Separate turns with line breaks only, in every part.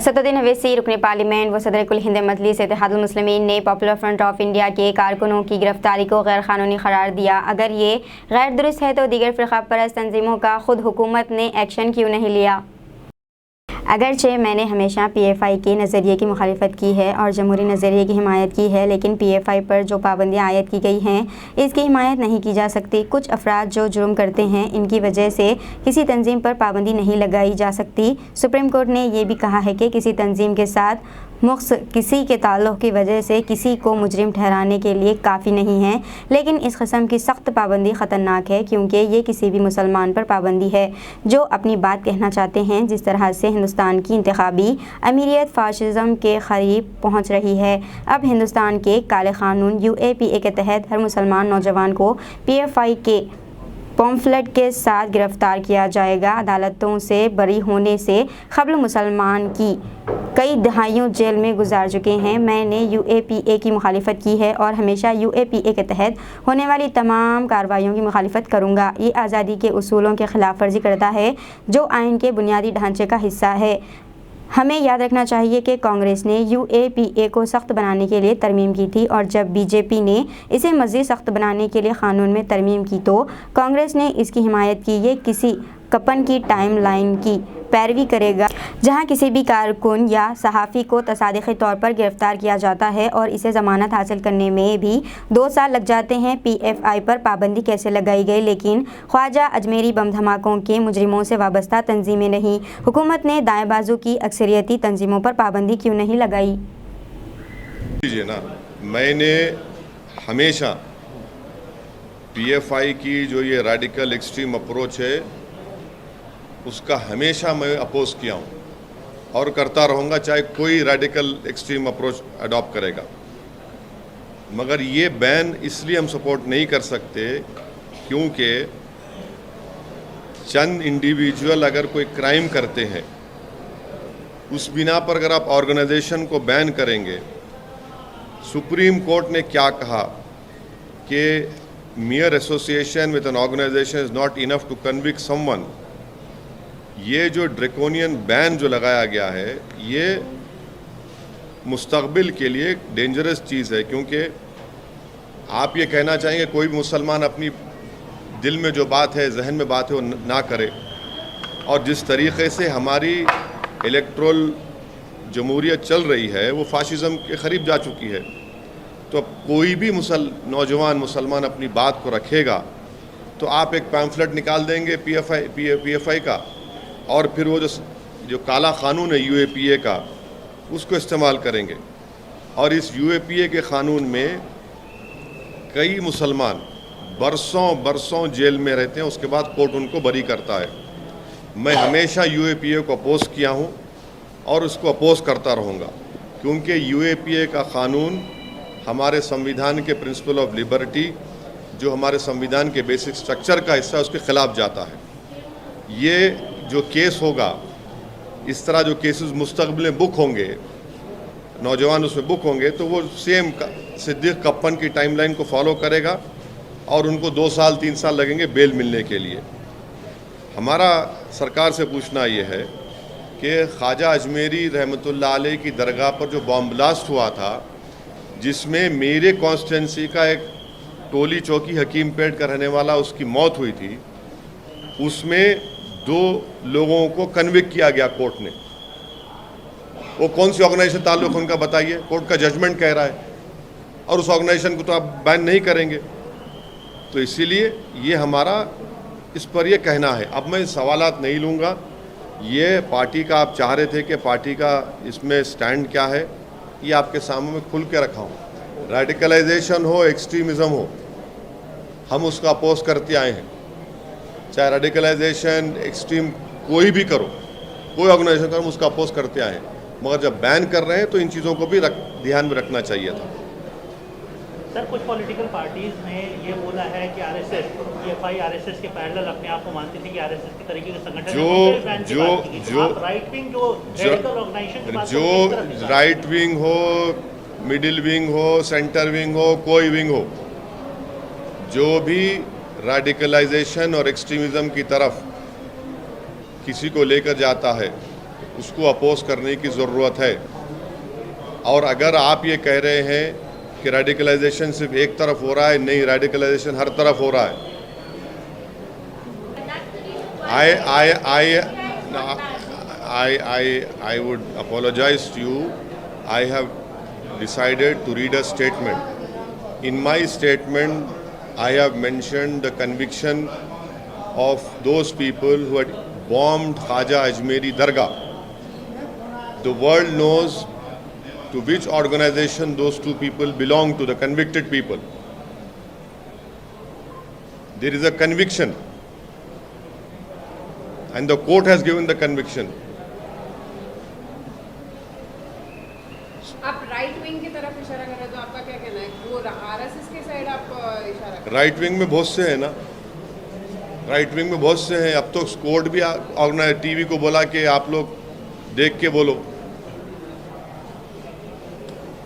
असदुद्दीन अवैसी रुकन पार्लियामेंट व सदर कुल हिंद मजलिस इत्तेहादुल मुस्लिमीन ने पॉपुलर फ्रंट ऑफ इंडिया के कारकुनों की गिरफ्तारी को गैर कानूनी करार दिया। अगर ये गैर दुरुस्त है तो दीगर फ़िरका परस्त तंजीमों का खुद हुकूमत ने एक्शन क्यों नहीं लिया। अगरचे मैंने हमेशा PFI के नज़रिए की मुखालिफत की है और जमहूरी नज़रिए की हिमायत की है, लेकिन PFI पर जो पाबंदियाँ आयद की गई हैं इसकी हिमायत नहीं की जा सकती। कुछ अफराद जो जुर्म करते हैं इनकी वजह से किसी तंजीम पर पाबंदी नहीं लगाई जा सकती। सुप्रीम कोर्ट ने यह भी कहा है कि किसी तंजीम के साथ मुख्स किसी के ताल्लुक़ की वजह से किसी को मुजरिम ठहराने के लिए काफ़ी नहीं है, लेकिन इस किस्म की सख्त पाबंदी ख़तरनाक है क्योंकि ये किसी भी मुसलमान पर पाबंदी है जो अपनी बात कहना चाहते हैं। जिस तरह से हिंदुस्तान की इंतखाबी अमीरियत फाशिज़म के करीब पहुँच रही है, अब हिंदुस्तान के काले क़ानून UAPA के तहत हर मुसलमान नौजवान को PFI के पम्फलेट के साथ गिरफ़्तार किया जाएगा। अदालतों से बरी होने से क़ब्ल मुसलमान की कई दहाइयों जेल में गुजार चुके हैं। मैंने UAPA की मुखालिफत की है और हमेशा UAPA के तहत होने वाली तमाम कार्रवाइयों की मुखालिफत करूँगा। ये आज़ादी के उसूलों के ख़िलाफ़ वर्जी करता है जो आइन के बुनियादी ढांचे का हिस्सा है। हमें याद रखना चाहिए कि कांग्रेस ने UAPA को सख्त बनाने के लिए तरमीम की थी और जब BJP ने इसे मज़ीद सख्त बनाने के लिए क़ानून में तरमीम की तो कांग्रेस ने इसकी हिमायत की। ये किसी कपन की टाइमलाइन की पैरवी करेगा जहां किसी भी कारकुन या सहाफ़ी को तसादीक़ी तौर पर गिरफ़्तार किया जाता है और इसे ज़मानत हासिल करने में भी 2 साल लग जाते हैं। PFI पर पाबंदी कैसे लगाई गई, लेकिन ख्वाजा अजमेरी बम धमाकों के मुजरिमों से वाबस्ता तंजीमें नहीं। हुकूमत ने दाएं बाजू की अक्सरियती तंजीमों पर पाबंदी क्यों नहीं लगाई।
लीजिए ना, मैंने हमेशा PFI की जो ये रेडिकल एक्सट्रीम अप्रोच है उसका हमेशा मैं अपोज किया हूँ और करता रहूँगा, चाहे कोई रेडिकल एक्सट्रीम अप्रोच अडॉप्ट करेगा। मगर ये बैन इसलिए हम सपोर्ट नहीं कर सकते क्योंकि चंद इंडिविजुअल अगर कोई क्राइम करते हैं उस बिना पर अगर आप ऑर्गेनाइजेशन को बैन करेंगे। सुप्रीम कोर्ट ने क्या कहा कि mere association with an organization is not enough to convict someone। ये जो ड्रैकोनियन बैन जो लगाया गया है ये मुस्तक़बिल के लिए डेंजरस चीज़ है, क्योंकि आप ये कहना चाहेंगे कोई भी मुसलमान अपनी दिल में जो बात है, जहन में बात है वो ना करे। और जिस तरीक़े से हमारी इलेक्ट्रल जमहूरियत चल रही है वो फाशिज़म के करीब जा चुकी है, तो अब कोई भी नौजवान मुसलमान अपनी बात को रखेगा तो आप एक पैम्फलेट निकाल देंगे PFI का और फिर वो जो काला क़ानून है UAPA का उसको इस्तेमाल करेंगे। और इस UAPA के क़ानून में कई मुसलमान बरसों जेल में रहते हैं, उसके बाद कोर्ट उनको बरी करता है। मैं हमेशा UAPA को अपोज़ किया हूँ और उसको अपोज़ करता रहूँगा क्योंकि UAPA का क़ानून हमारे संविधान के प्रिंसिपल ऑफ लिबर्टी, जो हमारे संविधान के बेसिक स्ट्रक्चर का हिस्सा, उसके ख़िलाफ़ जाता है। ये जो केस होगा, इस तरह जो केसेस मुस्तक़बिल में बुक होंगे, नौजवान उसमें बुक होंगे, तो वो सेम सिद्दीक़ कप्पन की टाइमलाइन को फॉलो करेगा और उनको 2 साल 3 साल लगेंगे बेल मिलने के लिए। हमारा सरकार से पूछना ये है कि ख्वाजा अजमेरी रहमतुल्लाह अलैह की दरगाह पर जो बॉम्ब ब्लास्ट हुआ था, जिसमें मेरे कॉन्स्टिट्यूंसी का एक टोली चौकी हकीम पेट का रहने वाला उसकी मौत हुई थी, उसमें 2 लोगों को कन्विक्ट किया गया कोर्ट ने। वो कौन सी ऑर्गेनाइजेशन ताल्लुक़ उनका बताइए, कोर्ट का जजमेंट कह रहा है, और उस ऑर्गेनाइजेशन को तो आप बैन नहीं करेंगे। तो इसीलिए ये हमारा इस पर ये कहना है। अब मैं सवालात नहीं लूँगा, ये पार्टी का आप चाह रहे थे कि पार्टी का इसमें स्टैंड क्या है, ये आपके सामने में खुल के रखा हूँ। रेडिकलाइजेशन हो, एक्सट्रीमिज़म हो, हम उसका अपोज करते आए हैं। चाहे रेडिकलाइजेशन एक्सट्रीम कोई भी करो, कोई ऑर्गेनाइजेशन करो, उसका अपोज करते आए हैं। मगर जब बैन कर रहे हैं तो इन चीज़ों को भी ध्यान में रखना चाहिए था।
सर, कुछ पॉलिटिकल पार्टीज ने ये बोला है कि PFI RSS के पैरेलल अपने आप को मानती थी कि RSS के तरीके के संगठन जो राइट
विंग हो, मिडिल विंग हो, सेंटर विंग हो, कोई विंग हो, जो भी रेडिकलाइजेशन और एक्सट्रीमिज़म की तरफ किसी को लेकर जाता है उसको अपोज करने की ज़रूरत है। और अगर आप ये कह रहे हैं कि रेडिकलाइजेशन सिर्फ एक तरफ हो रहा है, नहीं, रेडिकलाइजेशन हर तरफ हो रहा है। I would apologize to you. I have decided to read a statement. In my statement, I have mentioned the conviction of those people who had bombed Khaja Ajmeri Dargah. The world knows to which organization those two people belong to, the convicted people. There is a conviction, and the court has given the conviction.
आप right wing की तरफ इशारा कर रहे हैं, तो आपका क्या कहना है? वो आरएसएस के साइड आप इशारा कर रहे
राइट विंग में बहुत से हैं ना, राइट विंग में बहुत से हैं। अब तो कोर्ट भी ऑर्गेनाइज टीवी को बोला कि आप लोग देख के बोलो।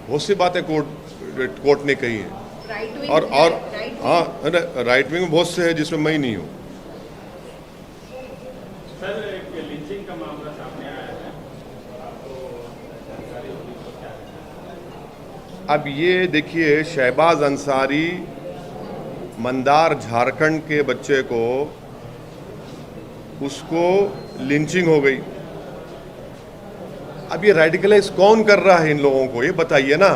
बहुत सी बातें कोर्ट ने कही हैं।
राइट विंग
और हाँ, राइट विंग में बहुत से हैं जिसमें मैं ही नहीं हूँ।
सर, एक लिंचिंग का मामला सामने आया है, आपको जानकारी होगी तो क्या है?
अब ये देखिए, शहबाज अंसारी मंदार झारखंड के बच्चे को, उसको लिंचिंग हो गई। अब ये रेडिकलाइज कौन कर रहा है इन लोगों को, ये बताइए ना।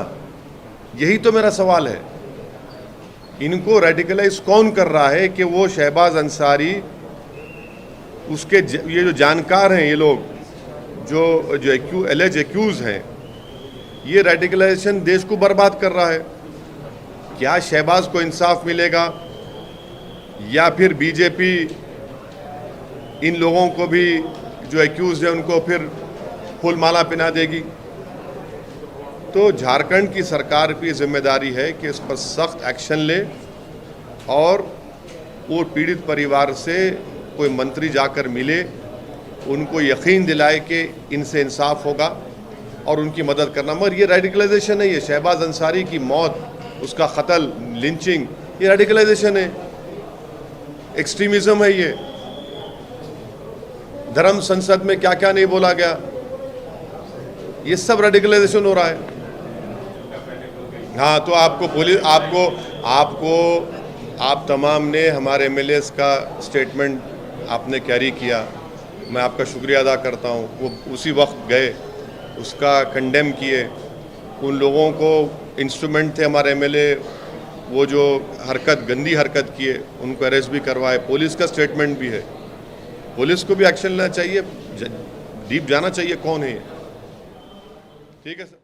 यही तो मेरा सवाल है, इनको रेडिकलाइज कौन कर रहा है कि वो शहबाज अंसारी, उसके ये जो जानकार हैं, ये लोग जो एलेज एक्यूज हैं, ये रेडिकलाइजेशन देश को बर्बाद कर रहा है। क्या शहबाज को इंसाफ मिलेगा, या फिर बीजेपी इन लोगों को भी जो एक्यूज हैं उनको फिर फूल माला पहना देगी? तो झारखंड की सरकार की जिम्मेदारी है कि इस पर सख्त एक्शन ले, और वो पीड़ित परिवार से कोई मंत्री जाकर मिले, उनको यकीन दिलाए कि इनसे इंसाफ होगा और उनकी मदद करना। मगर ये रेडिकलाइजेशन है, ये शहबाज अंसारी की मौत, उसका कत्ल, लिंचिंग, ये रेडिकलाइजेशन है, एक्सट्रीमिज्म है। ये धर्म संसद में क्या क्या नहीं बोला गया, ये सब रेडिकलाइजेशन हो रहा है। हाँ, तो आपको पुलिस, आप तमाम ने हमारे एमएलएस का स्टेटमेंट आपने कैरी किया, मैं आपका शुक्रिया अदा करता हूँ। वो उसी वक्त गए, उसका कंडेम किए। उन लोगों को इंस्ट्रूमेंट थे हमारे एमएलए, वो जो गंदी हरकत किए, उनको अरेस्ट भी करवाए। पुलिस का स्टेटमेंट भी है, पुलिस को भी एक्शन लेना चाहिए, डीप जाना चाहिए कौन है ये। ठीक है सर।